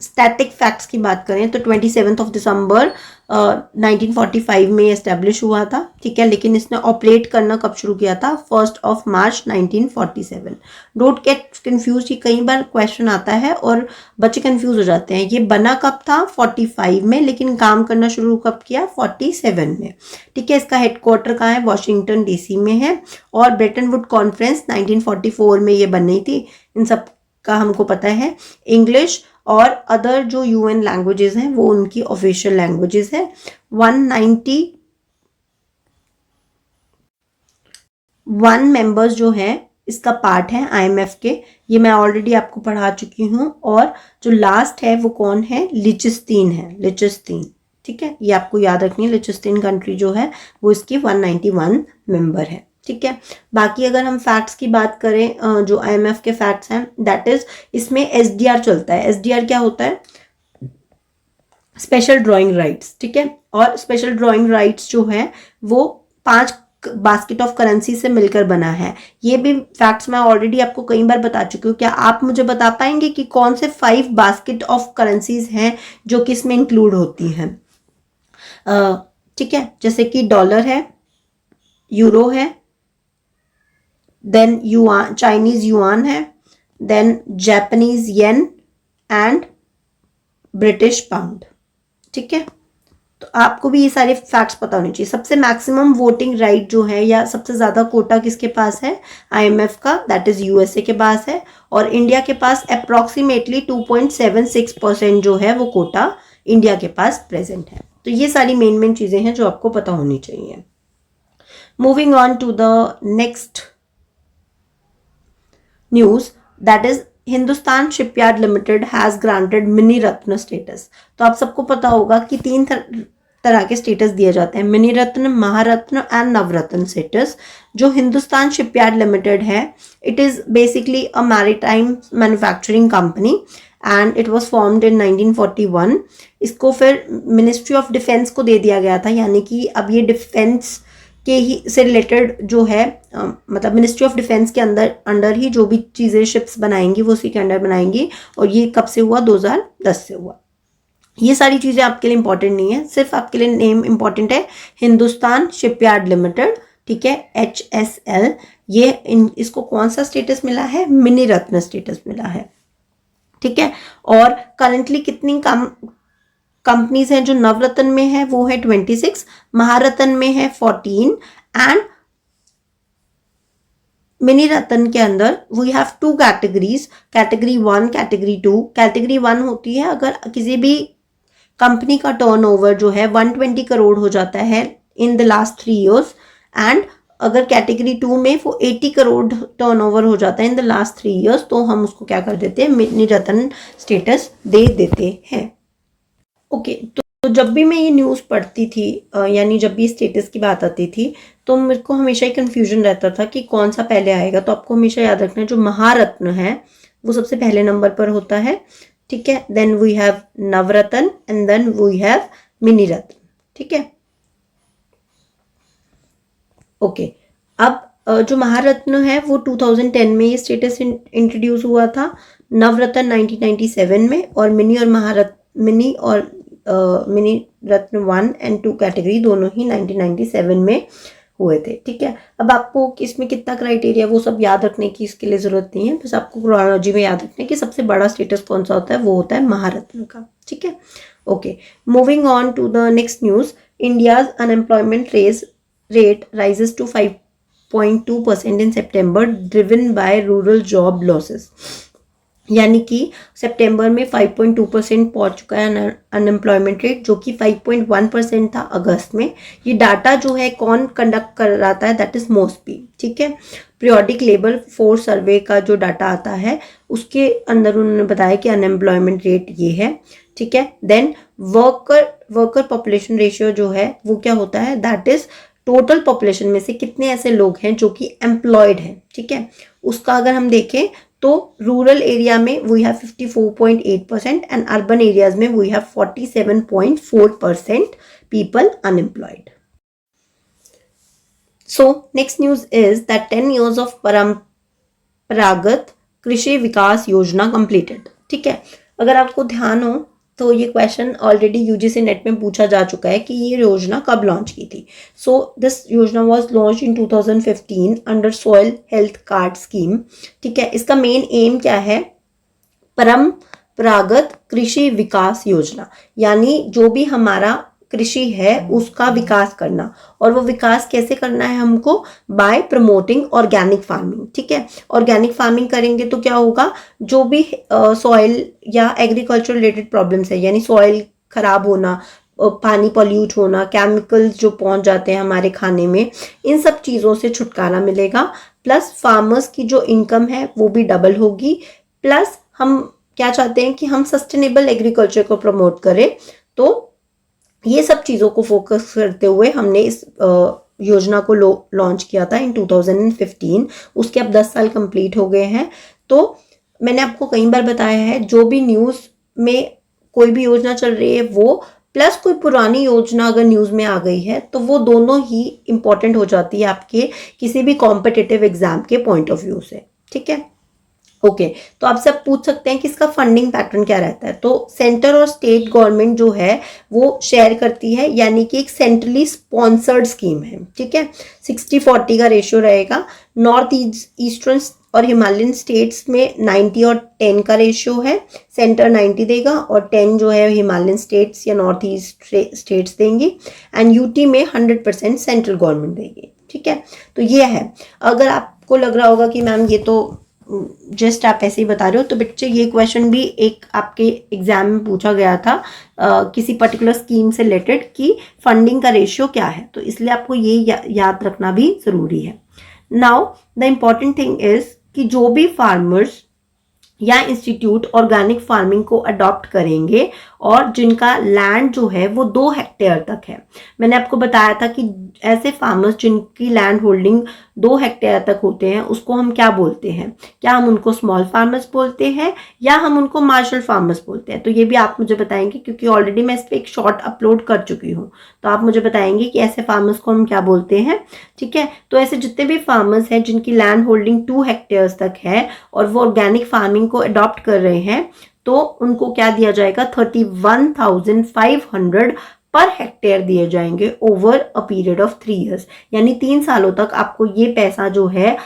स्टैटिक फैक्ट्स की बात करें तो 27 दिसंबर 1945 में एस्टेब्लिश हुआ था, ठीक है। लेकिन इसने ऑपरेट करना कब शुरू किया था, 1 मार्च 1947। डोंट गेट कंफ्यूज, ये कई बार क्वेश्चन आता है और बच्चे कंफ्यूज हो जाते हैं। ये बना कब था, 45 में, लेकिन काम करना शुरू कब किया, 47 में, ठीक है। इसका हेडक्वार्टर कहाँ है, वॉशिंगटन DC में है। और ब्रेटन वुड कॉन्फ्रेंस 1944 में ये बनी थी। इन सब का हमको पता है। इंग्लिश और अदर जो UN लैंग्वेजेस हैं वो उनकी ऑफिशियल लैंग्वेजेस है। 191 मेंबर्स जो हैं इसका पार्ट है IMF के, ये मैं ऑलरेडी आपको पढ़ा चुकी हूँ। और जो लास्ट है वो कौन है, लिचिस्तीन है, लिचिस्तीन, ठीक है। ये आपको याद रखनी है, लिचिस्तीन कंट्री जो है वो इसकी 191 मेंबर है, ठीक है। बाकी अगर हम फैक्ट्स की बात करें, जो IMF के फैक्ट्स हैं, दैट इज इसमें SDR चलता है। SDR क्या होता है, स्पेशल ड्राइंग राइट्स, ठीक है। और स्पेशल ड्राइंग राइट्स जो है वो 5 बास्केट ऑफ करेंसी से मिलकर बना है। ये भी फैक्ट्स मैं ऑलरेडी आपको कई बार बता चुकी हूँ। क्या आप मुझे बता पाएंगे कि कौन से 5 बास्केट ऑफ करेंसीज हैं जो कि इसमें इंक्लूड होती हैं, ठीक है। जैसे कि डॉलर है, यूरो है, देन युआन, चाइनीज युआन है, then Japanese yen and British pound, ठीक है। तो आपको भी ये सारे फैक्ट्स पता होने चाहिए। सबसे मैक्सिमम वोटिंग राइट जो है या सबसे ज्यादा कोटा किसके पास है, IMF का, दैट इज USA के पास है। और इंडिया के पास अप्रोक्सीमेटली 2.76% जो है वो कोटा इंडिया के पास प्रेजेंट है। तो ये सारी मेन चीजें हैं जो आपको पता होनी चाहिए। Moving on to the next news, that is Hindustan shipyard limited has granted mini ratna status. तो आप सबको पता होगा कि 3 तरह के स्टेटस दिए जाते हैं, mini Ratna, Maharatna and Navratna status. जो हिंदुस्तान शिपयार्ड लिमिटेड है, it is basically a maritime manufacturing company and it was formed in 1941। इसको फिर मिनिस्ट्री ऑफ डिफेंस को दे दिया गया था, यानी कि अब ये डिफेंस के ही से रिलेटेड जो है, मतलब मिनिस्ट्री ऑफ डिफेंस के अंडर ही जो भी चीज़ें शिप्स बनाएंगी वो उसी के अंडर बनाएंगी। और ये कब से हुआ, 2010 से हुआ। ये सारी चीज़ें आपके लिए इंपॉर्टेंट नहीं है, सिर्फ आपके लिए नेम इंपॉर्टेंट है, हिंदुस्तान शिपयार्ड लिमिटेड, ठीक है, HSL। इसको कौन सा स्टेटस मिला है? मिनी रत्न स्टेटस मिला है, ठीक है। और करंटली कितनी कंपनीज हैं जो नवरत्न में है? वो है 26, महारत्न में है 14 एंड मिनी रत्न के अंदर we have 2 categories, category 1, category 2। Category 1 होती है अगर किसी भी कंपनी का टर्नओवर जो है 120 करोड़ हो जाता है in the last 3 years, and अगर कैटेगरी 2 में वो 80 करोड़ टर्नओवर हो जाता है इन द लास्ट 3 इयर्स, तो हम उसको क्या कर देते हैं? मिनी रत्न स्टेटस दे देते हैं। ओके, तो जब भी मैं ये न्यूज़ पढ़ती थी यानी जब भी स्टेटस की बात आती थी, तो मेरे को हमेशा ही कन्फ्यूजन रहता था कि कौन सा पहले आएगा। तो आपको हमेशा याद रखना है जो महारत्न है वो सबसे पहले नंबर पर होता है, ठीक है। Then we have Navratna and then we have mini Ratna, ठीक है। ओके, अब जो महारत्न है वो 2010 में ये स्टेटस इंट्रोड्यूस हुआ था, नवरत्न 1997 में, और मिनी रत्न 1 एंड 2 कैटेगरी दोनों ही 1997 में हुए थे, ठीक है। अब आपको इसमें कितना क्राइटेरिया वो सब याद रखने की इसके लिए जरूरत नहीं है, बस आपको क्रोनोलॉजी में याद रखना है कि सबसे बड़ा स्टेटस कौन सा होता है, वो होता है महारत्न का, ठीक है। Okay, moving on to the next news. India's unemployment rate rises to 5.2% in September, driven by rural job losses। यानी कि सितंबर में 5.2% पहुंच चुका है अनएम्प्लॉयमेंट रेट, जो कि 5.1% था अगस्त में। ये डाटा जो है कौन कंडक्ट कर रहा है? दैट इज मोस्पी, ठीक है। पीरियोडिक लेबर फोर्स सर्वे का जो डाटा आता है उसके अंदर उन्होंने बताया कि अनएम्प्लॉयमेंट रेट ये है, ठीक है। देन वर्कर पॉपुलेशन रेशियो जो है वो क्या होता है? दैट इज टोटल पॉपुलेशन में से कितने ऐसे लोग हैं जो कि एम्प्लॉयड हैं, ठीक है। उसका अगर हम देखें तो रूरल एरिया में we have 54.8% and urban areas में we have 47.4% people unemployed. So next news is that 10 years of Paramparagat Krishi विकास योजना कंप्लीटेड, ठीक है। अगर आपको ध्यान हो तो ये क्वेश्चन ऑलरेडी यूजीसी नेट में पूछा जा चुका है कि ये योजना कब लॉन्च की थी। सो दिस योजना was launch in 2015 under soil health card scheme, ठीक है। इसका मेन एम क्या है? परंपरागत कृषि विकास योजना, यानी जो भी हमारा कृषि है उसका विकास करना, और वो विकास कैसे करना है हमको? बाय प्रमोटिंग ऑर्गेनिक फार्मिंग, ठीक है। ऑर्गेनिक फार्मिंग करेंगे तो क्या होगा? जो भी सॉइल या एग्रीकल्चर रिलेटेड प्रॉब्लम्स है, यानी सॉइल खराब होना, पानी पॉल्यूट होना, केमिकल्स जो पहुंच जाते हैं हमारे खाने में, इन सब चीज़ों से छुटकारा मिलेगा। प्लस फार्मर्स की जो इनकम है वो भी डबल होगी। प्लस हम क्या चाहते हैं कि हम सस्टेनेबल एग्रीकल्चर को प्रमोट करें। तो ये सब चीज़ों को फोकस करते हुए हमने इस योजना को लॉन्च किया था इन 2015। उसके अब 10 साल कंप्लीट हो गए हैं। तो मैंने आपको कई बार बताया है, जो भी न्यूज़ में कोई भी योजना चल रही है वो प्लस कोई पुरानी योजना अगर न्यूज़ में आ गई है तो वो दोनों ही इंपॉर्टेंट हो जाती है आपके किसी भी कॉम्पिटिटिव एग्जाम के पॉइंट ऑफ व्यू से, ठीक है। ओके, तो आप सब पूछ सकते हैं कि इसका फंडिंग पैटर्न क्या रहता है। तो सेंटर और स्टेट गवर्नमेंट जो है वो शेयर करती है, यानी कि एक सेंट्रली स्पॉन्सर्ड स्कीम है, ठीक है। 60-40 का रेशियो रहेगा। नॉर्थ ईस्टर्न और हिमालयन स्टेट्स में 90 और 10 का रेशियो है। सेंटर 90 देगा और 10 जो है हिमालयन स्टेट्स या नॉर्थ ईस्ट स्टेट्स देंगी, एंड यूटी में 100% सेंट्रल गवर्नमेंट देगी, ठीक है। तो ये है। अगर आपको लग रहा होगा कि मैम ये तो जस्ट आप ऐसे ही बता रहे हो, तो बच्चे ये क्वेश्चन भी एक आपके एग्जाम में पूछा गया था किसी पर्टिकुलर स्कीम से रिलेटेड कि फंडिंग का रेशियो क्या है, तो इसलिए आपको ये याद रखना भी जरूरी है। Now the important thing is कि जो भी फार्मर्स या इंस्टीट्यूट ऑर्गेनिक फार्मिंग को अडॉप्ट करेंगे और जिनका लैंड जो है वो 2 हेक्टेयर तक है, मैंने आपको बताया था कि ऐसे फार्मर्स जिनकी लैंड होल्डिंग 2 हेक्टेयर तक होते हैं उसको हम क्या बोलते हैं? क्या हम उनको स्मॉल फार्मर्स बोलते हैं या हम उनको मार्शल फार्मर्स बोलते हैं? तो ये भी आप मुझे बताएंगे, क्योंकि ऑलरेडी मैं इस पर एक शॉर्ट अपलोड कर चुकी हूँ। तो आप मुझे बताएंगे कि ऐसे फार्मर्स को हम क्या बोलते हैं, ठीक है। तो ऐसे जितने भी फार्मर्स हैं जिनकी लैंड होल्डिंग 2 हेक्टेयर्स तक है और वो ऑर्गेनिक फार्मिंग को अडॉप्ट कर रहे हैं, तो उनको क्या दिया जाएगा? 31,500 पर हेक्टेयर दिए जाएंगे over a period of 3 years, यानी 3 सालों तक आपको ये पैसा जो है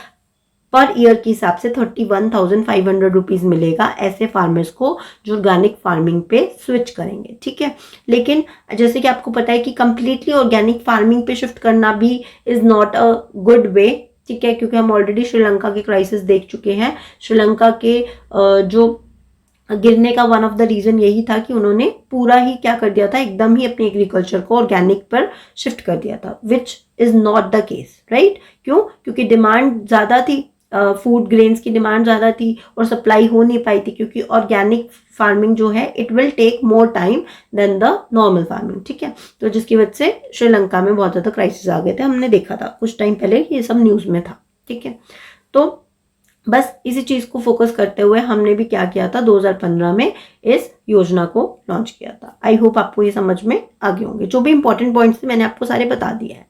पर ईयर के हिसाब से 31,500 रुपीज मिलेगा ऐसे फार्मर्स को जो ऑर्गेनिक फार्मिंग पे स्विच करेंगे, ठीक है। लेकिन जैसे कि आपको पता है कि कंप्लीटली ऑर्गेनिक फार्मिंग पे शिफ्ट करना भी is not a good way, ठीक है, क्योंकि हम ऑलरेडी श्रीलंका के क्राइसिस देख चुके हैं। श्रीलंका के जो गिरने का वन ऑफ द रीजन यही था कि उन्होंने पूरा ही क्या कर दिया था, एकदम ही अपने एग्रीकल्चर को ऑर्गेनिक पर शिफ्ट कर दिया था, which is not the case, right. क्यों? क्योंकि डिमांड ज्यादा थी, फूड ग्रेन्स की डिमांड ज्यादा थी और सप्लाई हो नहीं पाई थी, क्योंकि ऑर्गेनिक फार्मिंग जो है it will take more time than the normal farming, ठीक है। तो जिसकी वजह से श्रीलंका में बहुत ज्यादा क्राइसिस आ गए थे, हमने देखा था कुछ टाइम पहले, ये सब न्यूज में था, ठीक है। तो बस इसी चीज को फोकस करते हुए हमने भी क्या किया था, 2015 में इस योजना को लॉन्च किया था। आई होप आपको ये समझ में आ गए होंगे। जो भी इंपॉर्टेंट पॉइंट्स थे मैंने आपको सारे बता दिए हैं।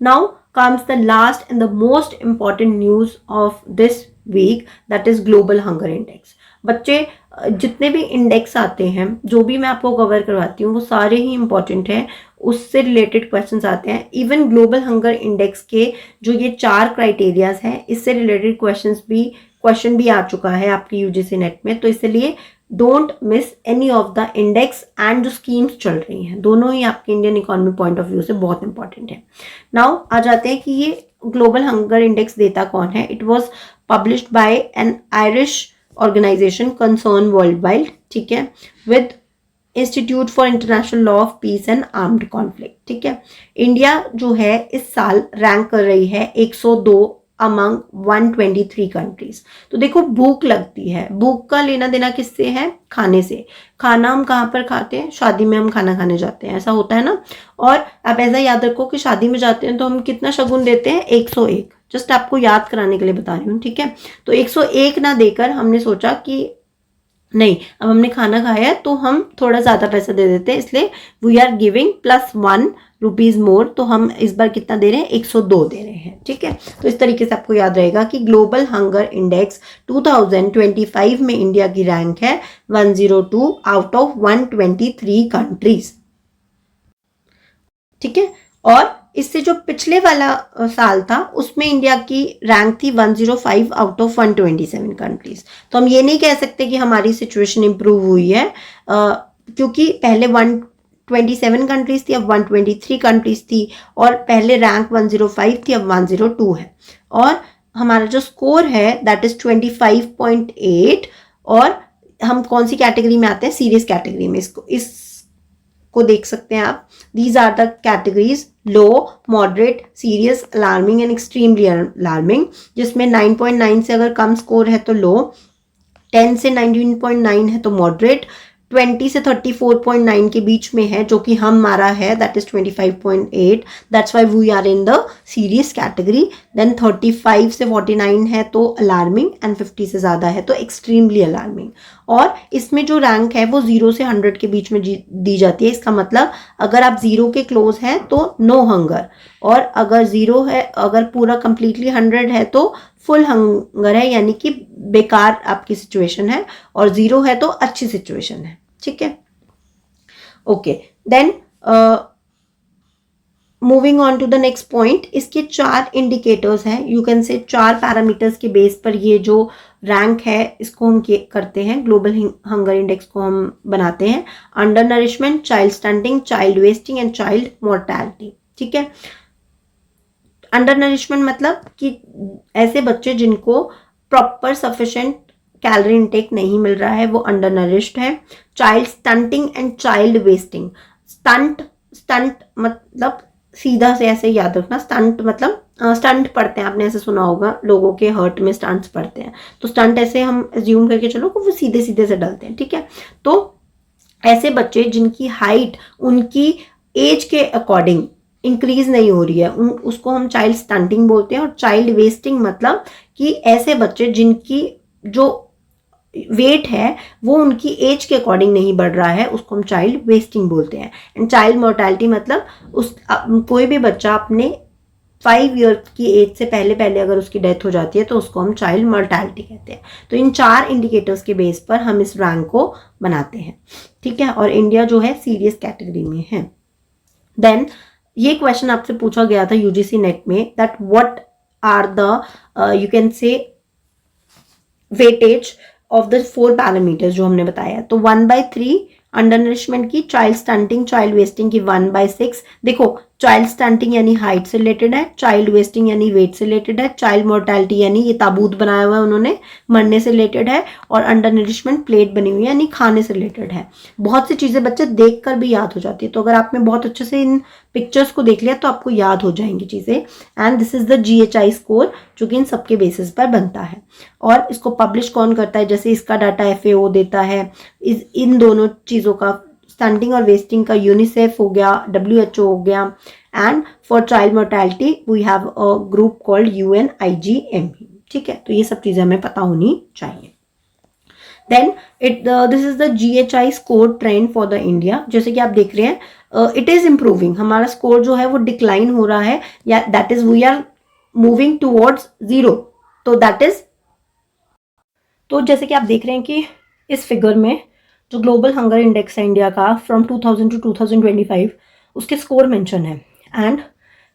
Now comes the last and the most important news of this week, that is global hunger index। बच्चे जितने भी इंडेक्स आते हैं, जो भी मैं आपको कवर करवाती हूँ, वो सारे ही इंपॉर्टेंट हैं, उससे रिलेटेड क्वेश्चंस आते हैं। इवन ग्लोबल हंगर इंडेक्स के जो ये 4 क्राइटेरियाज हैं, इससे रिलेटेड क्वेश्चन भी आ चुका है आपकी यूजीसी नेट में। तो इसलिए don't miss any of the index and जो स्कीम्स चल रही हैं, दोनों ही आपके Indian economy point of view से बहुत इंपॉर्टेंट है। नाउ आ जाते हैं कि ये ग्लोबल हंगर इंडेक्स देता कौन है। It was published by an Irish organisation concern worldwide, ठीक है, with institute for international law of peace and armed conflict, ठीक है। इंडिया जो है इस साल रैंक कर रही है 102 अमंग 123 कंट्रीज। तो देखो, भूख लगती है, भूख का लेना देना किससे है? खाने से। खाना हम कहाँ पर खाते हैं? शादी में हम खाना खाने जाते हैं, ऐसा होता है ना। और आप ऐसा याद रखो कि शादी में जाते हैं तो हम कितना शगुन देते हैं? 101। जस्ट आपको याद कराने के लिए बता रही हूँ, ठीक है। तो 101 ना देकर हमने सोचा कि नहीं, अब हमने खाना खाया है तो हम थोड़ा ज्यादा पैसा दे देते हैं, इसलिए we are giving +1 rupees more. तो हम इस बार कितना दे रहे हैं? 102 दे रहे हैं, ठीक है। तो इस तरीके से आपको याद रहेगा कि ग्लोबल हंगर इंडेक्स 2025 में इंडिया की रैंक है 102 आउट ऑफ 123 कंट्रीज, ठीक है। और इससे जो पिछले वाला साल था उसमें इंडिया की रैंक थी 105 आउट ऑफ 127 कंट्रीज। तो हम ये नहीं कह सकते कि हमारी सिचुएशन इंप्रूव हुई है, क्योंकि पहले 127 कंट्रीज थी, अब 123 कंट्रीज थी, और पहले रैंक 105 थी, अब 102 है। और हमारा जो स्कोर है दैट इज 25.8। और हम कौन सी कैटेगरी में आते हैं? सीरियस कैटेगरी में। इसको देख सकते हैं आप। These are the categories: low, moderate, serious, alarming and extremely alarming, जिसमें 9.9 से अगर कम स्कोर है तो लो, 10 से 19.9 है तो मॉडरेट, 20 से 34.9 के बीच में है जो कि हमारा है, that is 25.8, that's why we are in the serious category. Then 35 से 49 है तो अलार्मिंग, एंड 50 से ज्यादा है तो एक्सट्रीमली अलार्मिंग। और इसमें जो रैंक है वो 0 से 100 के बीच में दी जाती है। इसका मतलब अगर आप 0 के क्लोज हैं तो नो हंगर, और अगर 0 है, अगर पूरा कंप्लीटली 100 है तो फुल हंगर है, यानी कि बेकार आपकी सिचुएशन है, और 0 है तो अच्छी सिचुएशन है, ठीक है। Okay, then moving on to the next point. इसके 4 इंडिकेटर्स हैं, यू कैन से 4 पैरामीटर्स के बेस पर ये जो रैंक है इसको हम करते हैं, ग्लोबल हंगर इंडेक्स को हम बनाते हैं। Under nourishment, child stunting, child wasting and child mortality, ठीक है। अंडर नरिशमेंट मतलब कि ऐसे बच्चे जिनको प्रॉपर सफिशिएंट कैलोरी इनटेक नहीं मिल रहा है, वो अंडर नरिश्ड है। Child stunting and child wasting. Stunt मतलब सीधा से ऐसे याद रखना, स्टंट मतलब स्टंट पड़ते हैं, आपने ऐसे सुना होगा, लोगों के हर्ट में स्टंट्स पड़ते हैं, तो स्टंट ऐसे हम एज्यूम करके चलो कि वो सीधे सीधे से डलते हैं, ठीक है। तो ऐसे बच्चे जिनकी हाइट उनकी एज के अकॉर्डिंग इंक्रीज नहीं हो रही है, उसको हम चाइल्ड स्टंटिंग बोलते हैं। और चाइल्ड वेस्टिंग मतलब कि ऐसे बच्चे जिनकी जो वेट है वो उनकी एज के अकॉर्डिंग नहीं बढ़ रहा है, उसको हम चाइल्ड वेस्टिंग बोलते हैं। एंड चाइल्ड मोर्टैलिटी मतलब कोई भी बच्चा अपने 5 ईयर की एज से पहले अगर उसकी डेथ हो जाती है तो उसको हम चाइल्ड मोर्टैलिटी कहते हैं। तो इन 4 इंडिकेटर्स के बेस पर हम इस रैंक को बनाते हैं, ठीक है। और इंडिया जो है सीरियस कैटेगरी में है। देन ये क्वेश्चन आपसे पूछा गया था यूजीसी नेट में, that what are the you can say weightage of the 4 parameters जो हमने बताया। तो 1/3 अंडर नरिशमेंट की, चाइल्ड स्टंटिंग चाइल्ड वेस्टिंग की 1/6। देखो चाइल्ड स्टंटिंग यानी हाइट से रिलेटेड है, चाइल्ड वेस्टिंग यानी वेट से रिलेटेड है, चाइल्ड मोर्टेलिटी यानी ये ताबूत बनाया हुआ है उन्होंने, मरने से रिलेटेड है, और अंडर नरिशमेंट प्लेट बनी हुई है यानी खाने से रिलेटेड है। बहुत सी चीजें बच्चे देख कर भी याद हो जाती है, तो अगर आपने बहुत अच्छे से इन पिक्चर्स को देख लिया तो आपको याद हो जाएंगी चीजें। And this is the GHI score जो कि इन सबके बेसिस पर बनता है। और इसको पब्लिश कौन करता है, जैसे इसका डाटा FAO देता है, इन दोनों चीजों का, स्टंटिंग और वेस्टिंग का यूनिसेफ हो गया, WHO हो गया, and for child mortality we have a group called UNIGME। ठीक है, तो ये सब चीजें हमें पता होनी चाहिए। Then this is the GHI score trend for the India. जैसे कि आप देख रहे हैं इट इज इम्प्रूविंग, हमारा स्कोर जो है वो डिक्लाइन हो रहा है, या that is we are moving towards 0। तो दैट इज, तो जैसे कि आप देख रहे हैं कि इस फिगर में जो ग्लोबल हंगर इंडेक्स है इंडिया का फ्रॉम 2000 टू 2025 उसके स्कोर मेंशन है। एंड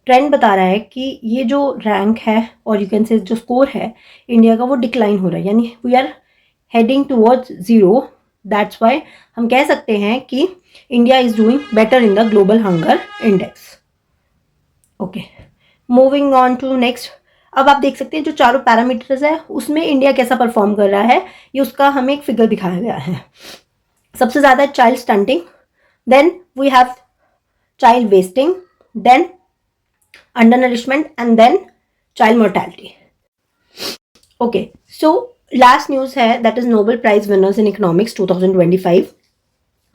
ट्रेंड बता रहा है कि ये जो रैंक है और यू कैन से जो स्कोर है इंडिया का वो डिक्लाइन हो रहा है, यानी we are heading towards 0। That's why हम कह सकते हैं कि India is doing better in the global hunger index. Okay, moving on to next. अब आप देख सकते हैं जो चारों पैरामीटर्स है उसमें इंडिया कैसा परफॉर्म कर रहा है, ये उसका हमें एक फिगर दिखाया गया है। सबसे ज्यादा child stunting, then we have child wasting, then undernourishment, and then child mortality. Okay, so last news है that is Nobel prize winners in economics 2025।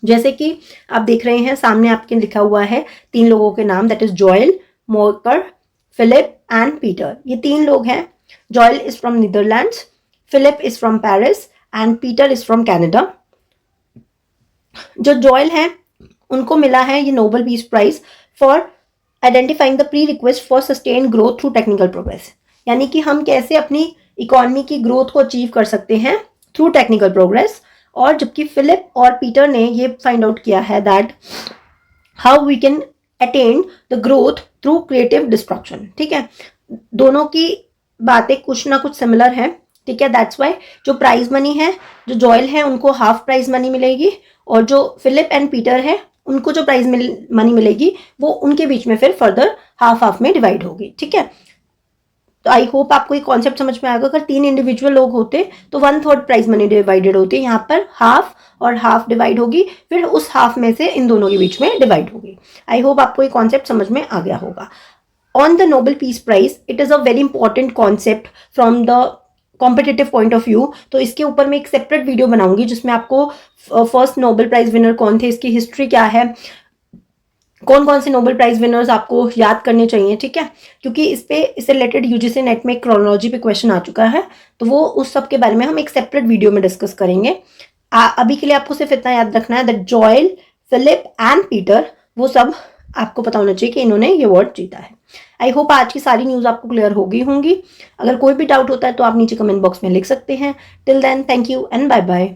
जैसे कि आप देख रहे हैं सामने आपके लिखा हुआ है 3 लोगों के नाम, that is Joel, Mokyr, Philippe and Peter. ये 3 लोग हैं। Joel is from Netherlands, Philippe is from Paris and Peter is from Canada. जो जॉयल हैं उनको मिला है ये Nobel peace prize for identifying the prerequisite for sustain growth through technical progress, यानी कि हम कैसे अपनी इकोनॉमी की ग्रोथ को अचीव कर सकते हैं थ्रू टेक्निकल प्रोग्रेस। और जबकि फिलिप और पीटर ने ये फाइंड आउट किया है that how we can attain the growth through creative destruction. ठीक है, दोनों की बातें कुछ ना कुछ सिमिलर हैं। ठीक है, दैट्स वाई जो प्राइज मनी है, जो जॉयल है उनको हाफ प्राइज मनी मिलेगी, और जो फिलिप एंड पीटर है उनको जो प्राइज मनी मिलेगी वो उनके बीच में फिर फर्दर हाफ हाफ में डिवाइड होगी। ठीक है, तो आई होप आपको ये कॉन्सेप्ट समझ में आएगा। अगर 3 इंडिविजुअल लोग होते तो 1/3 प्राइज मनी डिवाइडेड होती है, यहाँ पर हाफ और हाफ डिवाइड होगी, फिर उस हाफ में से इन दोनों के बीच में डिवाइड होगी। आई होप आपको ये कॉन्सेप्ट समझ में आ गया होगा। On the Nobel peace prize, it is a very important concept from the competitive point of view. तो इसके ऊपर मैं एक सेपरेट वीडियो बनाऊंगी जिसमें आपको फर्स्ट नोबेल प्राइज विनर कौन थे, इसकी हिस्ट्री क्या है, कौन कौन से नोबेल प्राइज विनर्स आपको याद करने चाहिए। ठीक है, क्योंकि इससे रिलेटेड UGC नेट में क्रोनोलॉजी पे क्वेश्चन आ चुका है, तो वो उस सब के बारे में हम एक सेपरेट वीडियो में डिस्कस करेंगे। अभी के लिए आपको सिर्फ इतना याद रखना है that Joel, Philippe and Peter, वो सब आपको पता होना चाहिए कि इन्होंने ये अवार्ड जीता है। आई होप आज की सारी न्यूज आपको क्लियर हो गई होंगी। अगर कोई भी डाउट होता है तो आप नीचे कमेंट बॉक्स में लिख सकते हैं। Till then, thank you and bye bye.